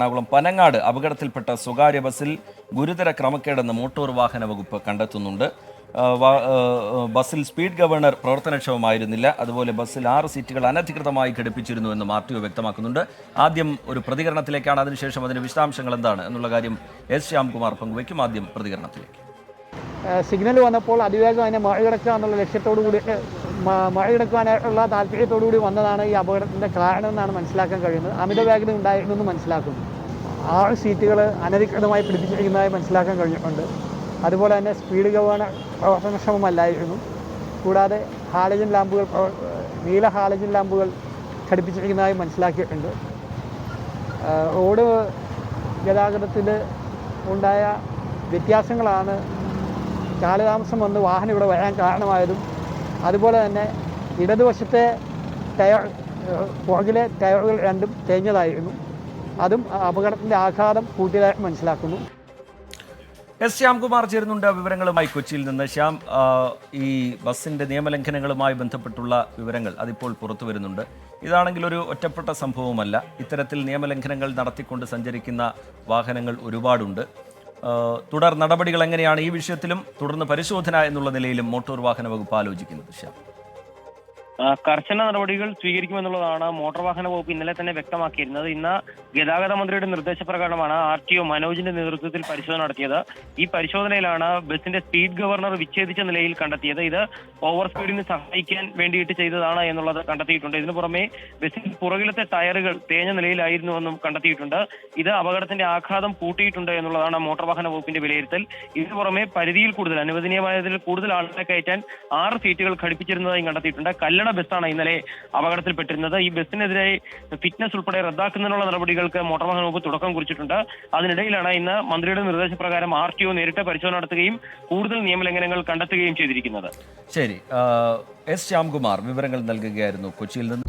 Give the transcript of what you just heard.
എറണാകുളം പനങ്ങാട് അപകടത്തിൽപ്പെട്ട സ്വകാര്യ ബസ്സിൽ ഗുരുതര ക്രമക്കേടെന്ന് മോട്ടോർ വാഹന വകുപ്പ് കണ്ടെത്തുന്നുണ്ട്. ബസ്സിൽ സ്പീഡ് ഗവർണർ പ്രവർത്തനക്ഷമമായിരുന്നില്ല. അതുപോലെ ബസ്സിൽ 6 സീറ്റുകൾ അനധികൃതമായി ഘടിപ്പിച്ചിരുന്നുവെന്ന് ആർടിഒ വ്യക്തമാക്കുന്നുണ്ട്. ആദ്യം ഒരു പ്രതികരണത്തിലേക്കാണ്, അതിനുശേഷം അതിൻ്റെ വിശദാംശങ്ങൾ എന്താണ് എന്നുള്ള കാര്യം എസ് ശ്യാംകുമാർ പങ്കുവയ്ക്കും. ആദ്യം പ്രതികരണത്തിലേക്ക്. സിഗ്നൽ വന്നപ്പോൾ അതിവേഗം അതിനെ മറികടക്കുക എന്നുള്ള ലക്ഷ്യത്തോടു കൂടി മറികടക്കാനായിട്ടുള്ള താല്പര്യത്തോടു കൂടി വന്നതാണ് ഈ അപകടത്തിൻ്റെ കാരണം എന്നാണ് മനസ്സിലാക്കാൻ കഴിയുന്നത്. അമിത വേഗത ഉണ്ടായിരുന്നു എന്ന് മനസ്സിലാക്കുന്നു. 6 സീറ്റുകൾ അനധികൃതമായി പിടിപ്പിച്ചിരിക്കുന്നതായി മനസ്സിലാക്കാൻ കഴിഞ്ഞിട്ടുണ്ട്. അതുപോലെ തന്നെ സ്പീഡ് ഗവർണർ പ്രവർത്തനക്ഷമമല്ലായിരുന്നു. കൂടാതെ നീല ഹാലജൻ ലാമ്പുകൾ ഘടിപ്പിച്ചിരിക്കുന്നതായി മനസ്സിലാക്കിയിട്ടുണ്ട്. റോഡ് ഗതാഗതത്തിൽ ഉണ്ടായ വ്യത്യാസങ്ങളാണ് കാലതാമസം വന്ന് വാഹനം ഇവിടെ വരാൻ കാരണമായതും. അതുപോലെ തന്നെ ഇടതുവശത്തെ പുറകിലെ ടയറുകൾ രണ്ടും തേഞ്ഞതായിരുന്നു. അതും അപകടത്തിൻ്റെ ആഘാതം കൂട്ടിയതായിട്ട് മനസ്സിലാക്കുന്നു. എസ് ശ്യാംകുമാർ ചേരുന്നുണ്ട് വിവരങ്ങളുമായി കൊച്ചിയിൽ നിന്ന്. ശ്യാം, ഈ ബസ്സിൻ്റെ നിയമലംഘനങ്ങളുമായി ബന്ധപ്പെട്ടുള്ള വിവരങ്ങൾ അതിപ്പോൾ പുറത്തു വരുന്നുണ്ട്. ഇതാണെങ്കിൽ ഒരു ഒറ്റപ്പെട്ട സംഭവമല്ല. ഇത്തരത്തിൽ നിയമലംഘനങ്ങൾ നടത്തിക്കൊണ്ട് സഞ്ചരിക്കുന്ന വാഹനങ്ങൾ ഒരുപാടുണ്ട്. തുടർ നടപടികൾ എങ്ങനെയാണ് ഈ വിഷയത്തിലും തുടർന്ന് പരിശോധന എന്നുള്ള നിലയിലും മോട്ടോർ വാഹന വകുപ്പ് ആലോചിക്കുന്നത്? ശ്യാം, കർശന നടപടികൾ സ്വീകരിക്കുമെന്നുള്ളതാണ് മോട്ടോർ വാഹന വകുപ്പ് ഇന്നലെ തന്നെ വ്യക്തമാക്കിയിരുന്നത്. ഇന്ന് ഗതാഗത മന്ത്രിയുടെ നിർദ്ദേശപ്രകാരമാണ് ആർടിഒ മനോജിന്റെ നേതൃത്വത്തിൽ പരിശോധന നടത്തിയത്. ഈ പരിശോധനയിലാണ് ബസിന്റെ സ്പീഡ് ഗവർണർ വിച്ഛേദിച്ച നിലയിൽ കണ്ടെത്തിയത്. ഇത് ഓവർ സ്പീഡിന് സഹായിക്കാൻ വേണ്ടിയിട്ട് ചെയ്തതാണ് എന്നുള്ളത് കണ്ടെത്തിയിട്ടുണ്ട്. ഇതിനു പുറമെ ബസിന്റെ പുറകിലത്തെ ടയറുകൾ തേഞ്ഞ നിലയിലായിരുന്നുവെന്നും കണ്ടെത്തിയിട്ടുണ്ട്. ഇത് അപകടത്തിന്റെ ആഘാതം കൂട്ടിയിട്ടുണ്ട് എന്നുള്ളതാണ് മോട്ടോർ വാഹന വകുപ്പിന്റെ വിലയിരുത്തൽ. ഇതിനു പുറമെ പരിധിയിൽ കൂടുതൽ, അനുവദനീയമായതിൽ കൂടുതൽ ആളുകളെ കയറ്റാൻ 6 സീറ്റുകൾ ഘടിപ്പിച്ചിരുന്നതായും കണ്ടെത്തിയിട്ടുണ്ട്. കല്ലട ബസ്സാണ് ഇന്നലെ അപകടത്തിൽപ്പെട്ടിരുന്നത്. ഈ ബസ്സിനെതിരെ ഫിറ്റ്നസ് ഉൾപ്പെടെ റദ്ദാക്കുന്നതിനുള്ള നടപടികൾക്ക് മോട്ടോർ വാഹന വകുപ്പ് തുടക്കം കുറിച്ചിട്ടുണ്ട്. അതിനിടയിലാണ് ഇന്ന് മന്ത്രിയുടെ നിർദ്ദേശപ്രകാരം ആർടിഒ നേരിട്ട് പരിശോധന നടത്തുകയും കൂടുതൽ നിയമലംഘനങ്ങൾ കണ്ടെത്തുകയും ചെയ്തിരിക്കുന്നത്. ശരി, എസ് ശ്യാംകുമാർ വിവരങ്ങൾ നൽകുകയായിരുന്നു കൊച്ചിയിൽ നിന്ന്.